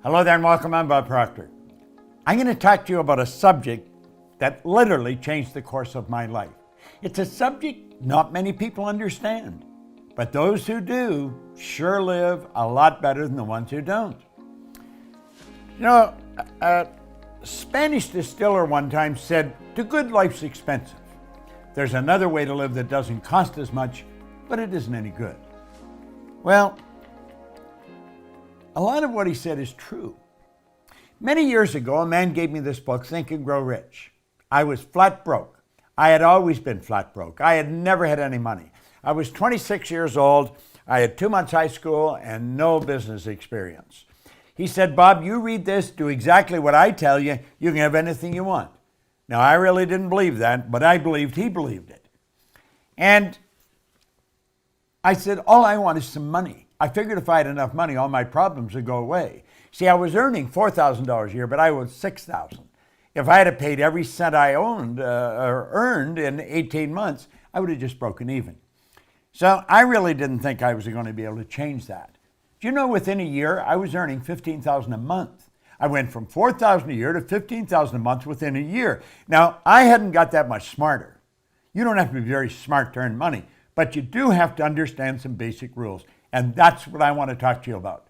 Hello there and welcome. I'm Bob Proctor. I'm going to talk to you about a subject that literally changed the course of my life. It's a subject not many people understand, but those who do sure live a lot better than the ones who don't. You know, a Spanish distiller one time said, "The good life's expensive. There's another way to live that doesn't cost as much, but it isn't any good." Well, a lot of what he said is true. Many years ago, a man gave me this book, Think and Grow Rich. I was flat broke. I had always been flat broke. I had never had any money. I was 26 years old. I had 2 months high school and no business experience. He said, "Bob, you read this, do exactly what I tell you, you can have anything you want." Now, I really didn't believe that, but I believed he believed it. And I said, all I want is some money. I figured if I had enough money, all my problems would go away. See, I was earning $4,000 a year, but I owed $6,000. If I had paid every cent I owned or earned in 18 months, I would have just broken even. So I really didn't think I was going to be able to change that. Do you know, within a year, I was earning $15,000 a month. I went from $4,000 a year to $15,000 a month within a year. Now, I hadn't got that much smarter. You don't have to be very smart to earn money, but you do have to understand some basic rules. And that's what I want to talk to you about.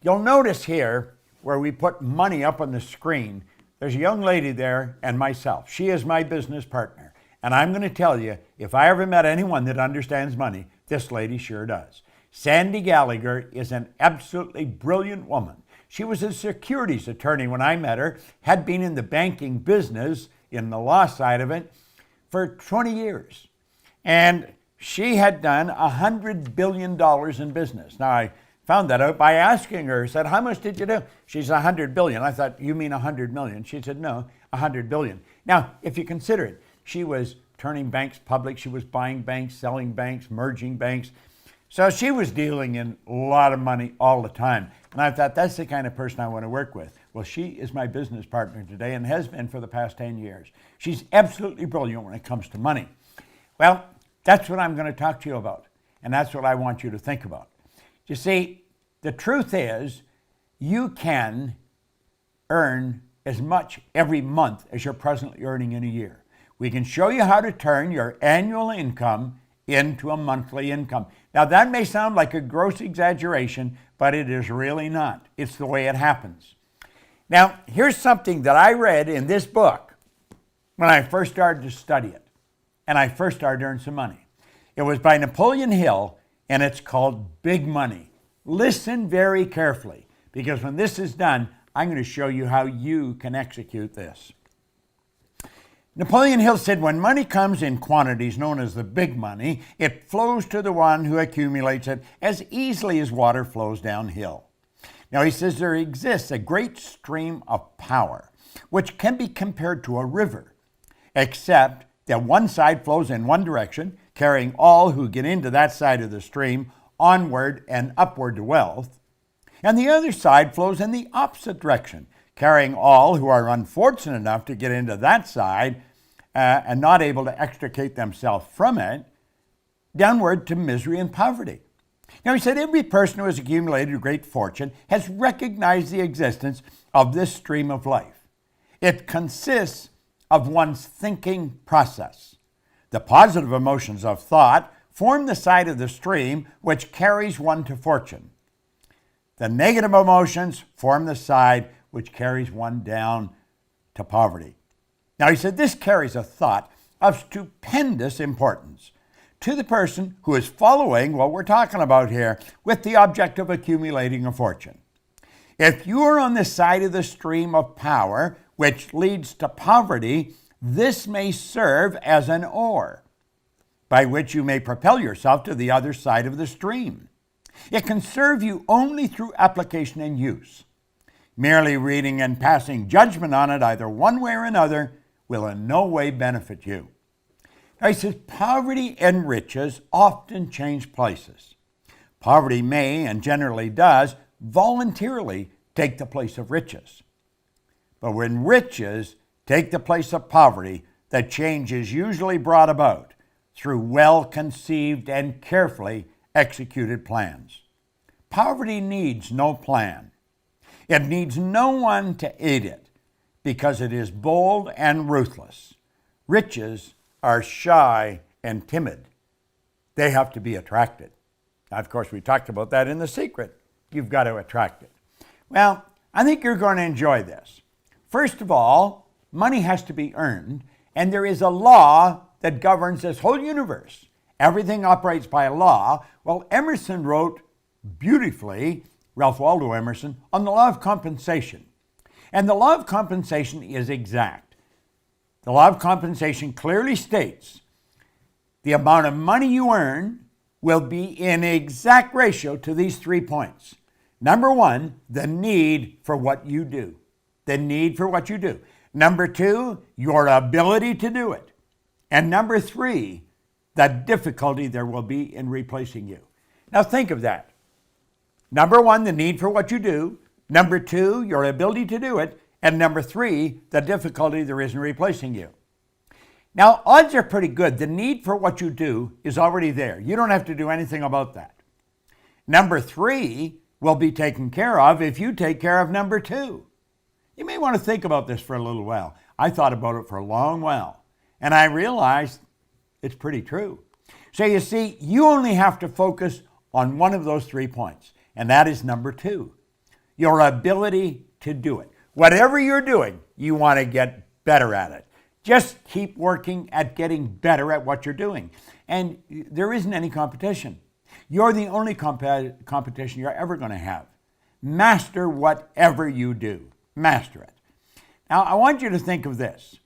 You'll notice here where we put money up on the screen, there's a young lady there and myself. She is my business partner. And I'm going to tell you, if I ever met anyone that understands money, this lady sure does. Sandy Gallagher is an absolutely brilliant woman. She was a securities attorney when I met her, had been in the banking business, in the law side of it, for 20 years. And she had done $100 billion in business. Now, I found that out by asking her. I said, "How much did you do?" She said, $100 billion. I thought, "You mean 100 million?" She said, "No, 100 billion. Now, if you consider it, she was turning banks public. She was buying banks, selling banks, merging banks. So she was dealing in a lot of money all the time. And I thought, that's the kind of person I want to work with. Well, she is my business partner today and has been for the past 10 years. She's absolutely brilliant when it comes to money. Well, that's what I'm going to talk to you about. And that's what I want you to think about. You see, the truth is, you can earn as much every month as you're presently earning in a year. We can show you how to turn your annual income into a monthly income. Now, that may sound like a gross exaggeration, but it is really not. It's the way it happens. Now, here's something that I read in this book when I first started to study it, and I first started to earn some money. It was by Napoleon Hill, and it's called Big Money. Listen very carefully, because when this is done, I'm going to show you how you can execute this. Napoleon Hill said, "When money comes in quantities known as the big money, it flows to the one who accumulates it as easily as water flows downhill." Now, he says there exists a great stream of power, which can be compared to a river, except that one side flows in one direction, carrying all who get into that side of the stream onward and upward to wealth, and the other side flows in the opposite direction, carrying all who are unfortunate enough to get into that side and not able to extricate themselves from it, downward to misery and poverty. Now, he said every person who has accumulated a great fortune has recognized the existence of this stream of life. It consists of one's thinking process. The positive emotions of thought form the side of the stream which carries one to fortune. The negative emotions form the side which carries one down to poverty. Now, he said this carries a thought of stupendous importance to the person who is following what we're talking about here with the object of accumulating a fortune. If you are on the side of the stream of power which leads to poverty, this may serve as an oar by which you may propel yourself to the other side of the stream. It can serve you only through application and use. Merely reading and passing judgment on it either one way or another will in no way benefit you. Now, he says poverty and riches often change places. Poverty may, and generally does, voluntarily take the place of riches. But when riches take the place of poverty, the change is usually brought about through well-conceived and carefully executed plans. Poverty needs no plan. It needs no one to aid it because it is bold and ruthless. Riches are shy and timid. They have to be attracted. Now, of course, we talked about that in The Secret. You've got to attract it. Well, I think you're going to enjoy this. First of all, money has to be earned, and there is a law that governs this whole universe. Everything operates by a law. Well, Emerson wrote beautifully, Ralph Waldo Emerson, on the law of compensation. And the law of compensation is exact. The law of compensation clearly states the amount of money you earn will be in exact ratio to these 3 points. Number one, the need for what you do. The need for what you do. Number two, your ability to do it. And number three, the difficulty there will be in replacing you. Now think of that. Number one, the need for what you do. Number two, your ability to do it. And number three, the difficulty there is in replacing you. Now, odds are pretty good. The need for what you do is already there. You don't have to do anything about that. Number three will be taken care of if you take care of number two. You may want to think about this for a little while. I thought about it for a long while, and I realized it's pretty true. So you see, you only have to focus on one of those 3 points, and that is number two, your ability to do it. Whatever you're doing, you want to get better at it. Just keep working at getting better at what you're doing. And there isn't any competition. You're the only competition you're ever going to have. Master whatever you do. Master it. Now, I want you to think of this.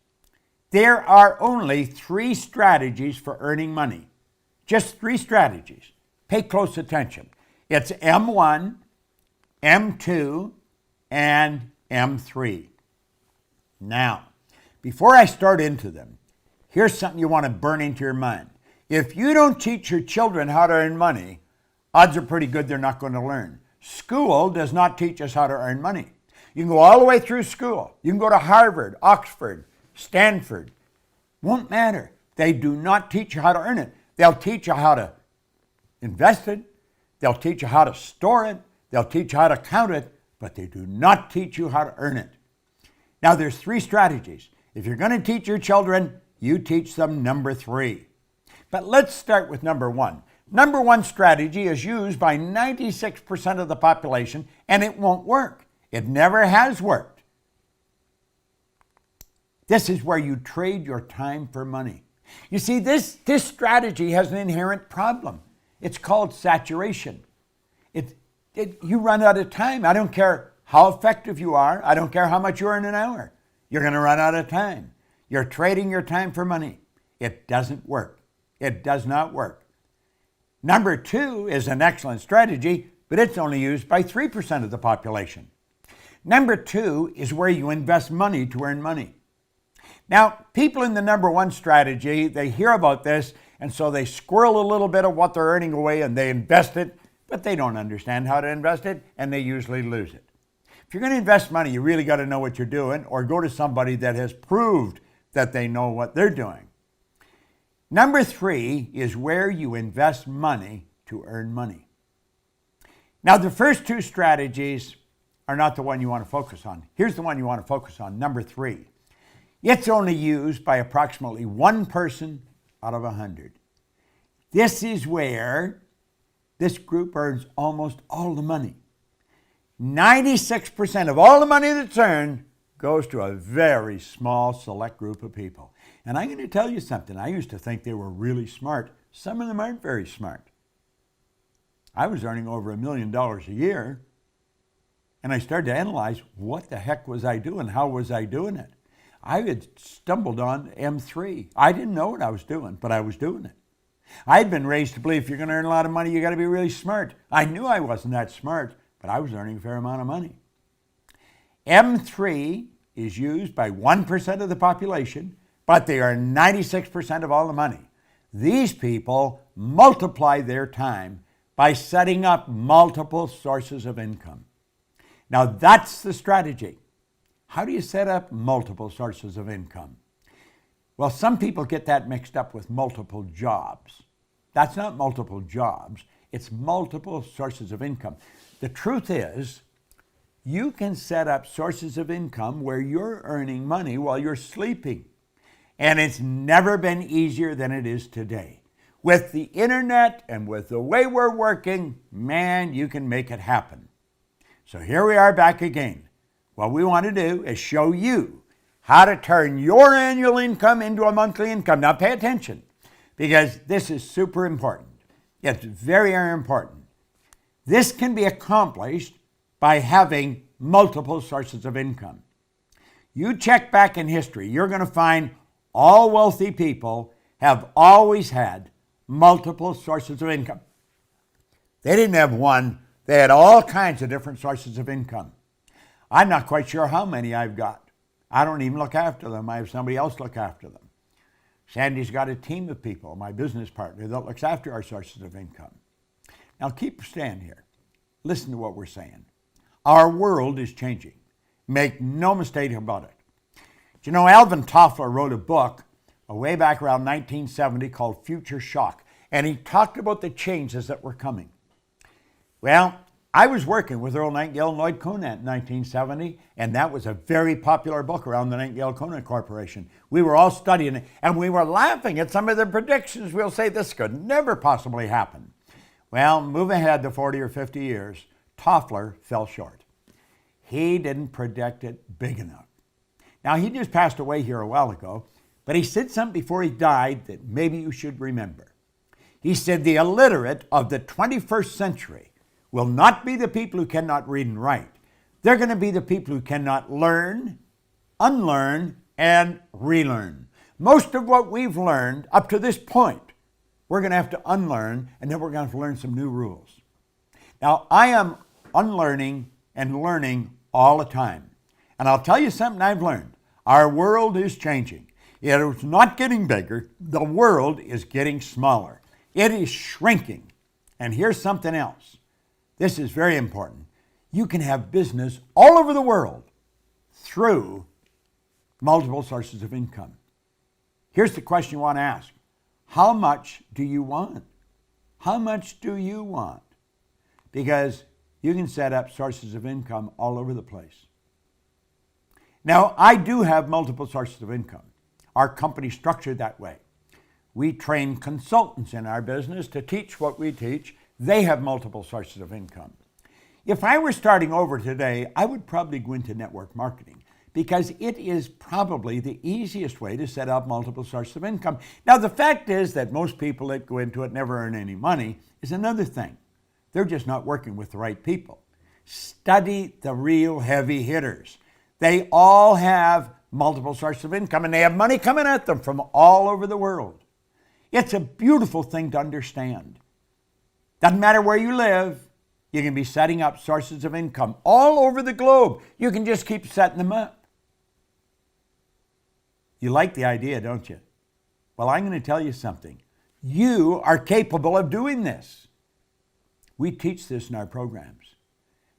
There are only 3 strategies for earning money. Just 3 strategies. Pay close attention. It's M1, M2, and M3. Now, before I start into them, here's something you want to burn into your mind. If you don't teach your children how to earn money, odds are pretty good they're not going to learn. School does not teach us how to earn money. You can go all the way through school. You can go to Harvard, Oxford, Stanford. Won't matter. They do not teach you how to earn it. They'll teach you how to invest it. They'll teach you how to store it. They'll teach you how to count it, but they do not teach you how to earn it. Now, there's 3 strategies. If you're going to teach your children, you teach them number 3. But let's start with number 1. Number 1 strategy is used by 96% of the population, and it won't work. It never has worked. This is where you trade your time for money. You see, this strategy has an inherent problem. It's called saturation. You run out of time. I don't care how effective you are. I don't care how much you earn an hour. You're going to run out of time. You're trading your time for money. It doesn't work. It does not work. Number 2 is an excellent strategy, but it's only used by 3% of the population. Number 2 is where you invest money to earn money. Now, people in the number 1 strategy, they hear about this, and so they squirrel a little bit of what they're earning away and they invest it, but they don't understand how to invest it, and they usually lose it. If you're going to invest money, you really got to know what you're doing, or go to somebody that has proved that they know what they're doing. Number 3 is where you invest money to earn money. Now, the first 2 strategies are not the one you want to focus on. Here's the one you want to focus on, number 3. It's only used by approximately 1 person out of 100. This is where this group earns almost all the money. 96% of all the money that's earned goes to a very small select group of people. And I'm going to tell you something. I used to think they were really smart. Some of them aren't very smart. I was earning over $1 million a year, and I started to analyze what the heck was I doing? How was I doing it? I had stumbled on M3. I didn't know what I was doing, but I was doing it. I had been raised to believe if you're going to earn a lot of money, you got to be really smart. I knew I wasn't that smart, but I was earning a fair amount of money. M3 is used by 1% of the population, but they are 96% of all the money. These people multiply their time by setting up multiple sources of income. Now, that's the strategy. How do you set up multiple sources of income? Well, some people get that mixed up with multiple jobs. That's not multiple jobs. It's multiple sources of income. The truth is, You can set up sources of income where you're earning money while you're sleeping. And it's never been easier than it is today. With the internet and with the way we're working, man, you can make it happen. So here we are back again. What we want to do is show you how to turn your annual income into a monthly income. Now pay attention, because this is super important. It's very, very important. This can be accomplished by having multiple sources of income. You check back in history, you're going to find all wealthy people have always had multiple sources of income. They didn't have one, they had all kinds of different sources of income. I'm not quite sure how many I've got. I don't even look after them. I have somebody else look after them. Sandy's got a team of people, my business partner, that looks after our sources of income. Now keep stand here. Listen to what we're saying. Our world is changing. Make no mistake about it. You know, Alvin Toffler wrote a book way back around 1970 called Future Shock, and he talked about the changes that were coming. Well, I was working with Earl Nightingale and Lloyd Conant in 1970, and that was a very popular book around the Nightingale-Conant Corporation. We were all studying it, and we were laughing at some of the predictions. We'll say this could never possibly happen. Well, move ahead to 40 or 50 years, Toffler fell short. He didn't predict it big enough. Now, he just passed away here a while ago, but he said something before he died that maybe you should remember. He said the illiterate of the 21st century will not be the people who cannot read and write. They're going to be the people who cannot learn, unlearn, and relearn. Most of what we've learned up to this point, we're going to have to unlearn, and then we're going to have to learn some new rules. Now, I am unlearning and learning all the time. And I'll tell you something I've learned. Our world is changing. It is not getting bigger. The world is getting smaller. It is shrinking. And here's something else. This is very important. You can have business all over the world through multiple sources of income. Here's the question you want to ask. How much do you want? How much do you want? Because you can set up sources of income all over the place. Now, I do have multiple sources of income. Our company's structured that way. We train consultants in our business to teach what we teach. They have multiple sources of income. If I were starting over today, I would probably go into network marketing because it is probably the easiest way to set up multiple sources of income. Now, the fact is that most people that go into it never earn any money is another thing. They're just not working with the right people. Study the real heavy hitters. They all have multiple sources of income, and they have money coming at them from all over the world. It's a beautiful thing to understand. Doesn't matter where you live, you can be setting up sources of income all over the globe. You can just keep setting them up. You like the idea, don't you? Well, I'm going to tell you something. You are capable of doing this. We teach this in our programs.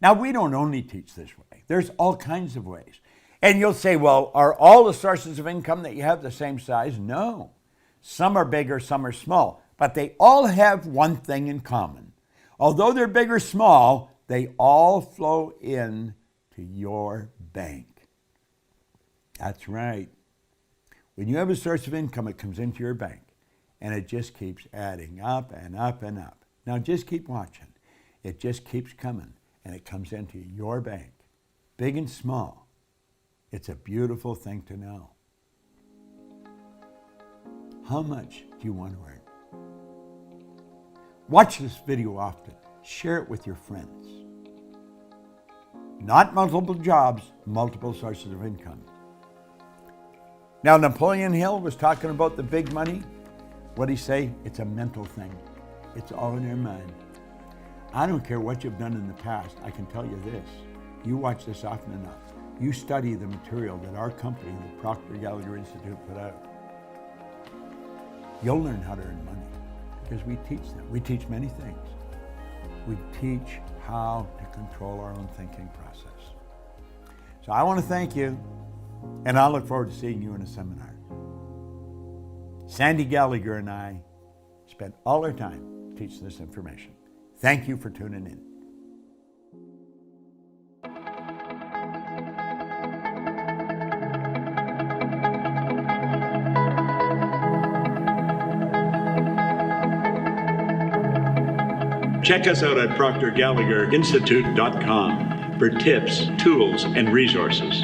Now, we don't only teach this way. There's all kinds of ways. And you'll say, well, are all the sources of income that you have the same size? No. Some are bigger, some are small. But they all have one thing in common. Although they're big or small, they all flow in to your bank. That's right. When you have a source of income, it comes into your bank. And it just keeps adding up and up and up. Now just keep watching. It just keeps coming. And it comes into your bank. Big and small. It's a beautiful thing to know. How much do you want to earn? Watch this video often. Share it with your friends. Not multiple jobs, multiple sources of income. Now, Napoleon Hill was talking about the big money. What did he say? It's a mental thing. It's all in your mind. I don't care what you've done in the past. I can tell you this. You watch this often enough. You study the material that our company, the Proctor Gallagher Institute, put out. You'll learn how to earn money because we teach them. We teach many things. We teach how to control our own thinking process. So I want to thank you, and I look forward to seeing you in a seminar. Sandy Gallagher and I spent all our time teaching this information. Thank you for tuning in. Check us out at ProctorGallagherInstitute.com for tips, tools, and resources.